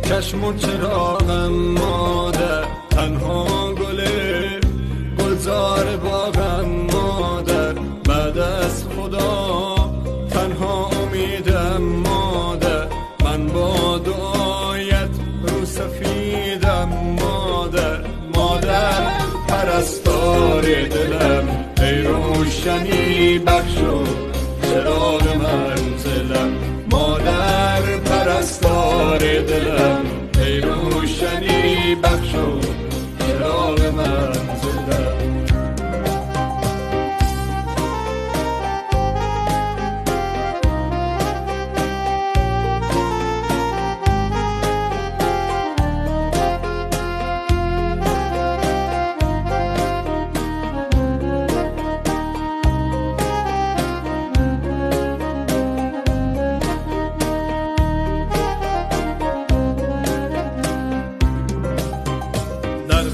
چشم و چراغم مادر، تنها گلزار باغم مادر، بعد از خدا تنها امیدم مادر، من با دعایت رو سفیدم مادر. مادر پرستار دلم، ای روشنی بخشو چراغ منزلم. مادر پرستار دلم، ای روشنی بخشو چراغ منزلم.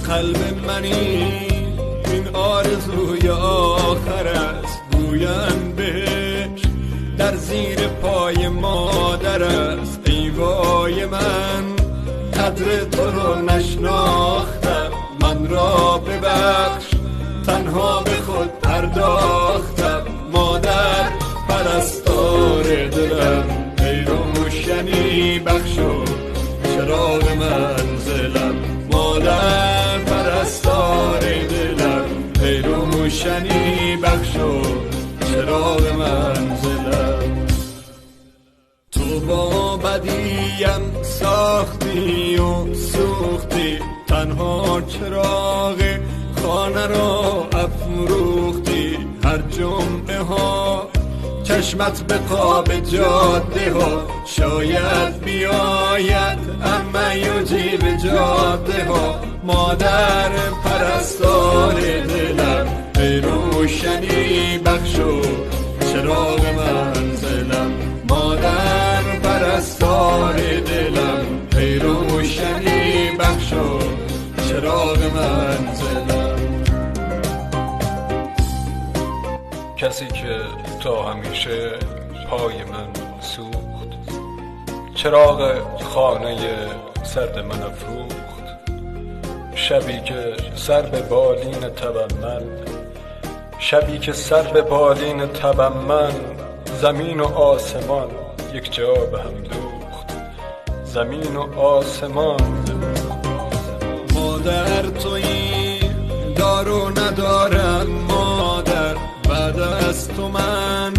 قلب منی این آرزوی آخر است، گویم بهش در زیر پای مادر است. ای وای من قدر تو رو نشناختم، من را ببخش تنها به خود پرداختم. مادر پرستار دلم، ای روشنی بخشو چراغ منزلم. مادر پرستار دلم، ای روشنی بخشو چراغ منزلم. تو با بدیم ساختی و سوختی، تنها چراغ خانه را افروختی. هر جمعه ها چشمت به قاب جاده ها، شاید بیاید اما یوجی به جاده ها. مادر پرستار دلم، ای روشنی بخشو چراغ منزلم. مادر پرستار دلم، ای روشنی بخشو چراغ منزلم. کسی که تا همیشه پای من سوخت، چراغ خانه سرد من افروخت. شبی که سر به بالین تبم من، شبی که سر به بالین تبم من، زمین و آسمان یک جا به هم دوخت، زمین و آسمان. مادر تویی دارو ندارم مادر، بعد از تو من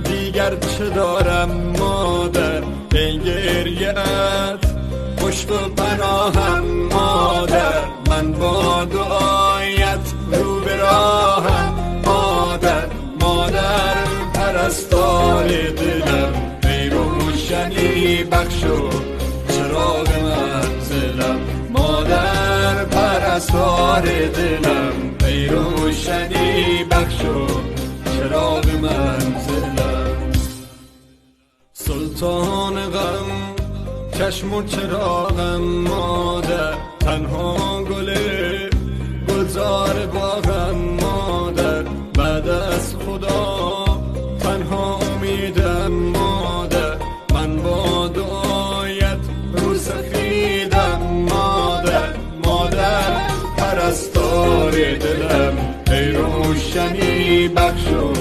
دیگر چه دارم مادر. ای گریه‌ات پشت و پناهم مادر، من با دعایت رو به راهم مادر. مادر پرستار دلم، ای روشنی بخشو چراغ منزلم. مادر پرستار دلم، ای روشنی بخشو چراغ منزلم. سلطان غم چشم و چراغم مادر، تنها گلزار باغم مادر، بعد از خدا تنها امیدم مادر. من با دعایت رو سفیدم مادر. مادر پرستار دلم، ای روشنی بخشو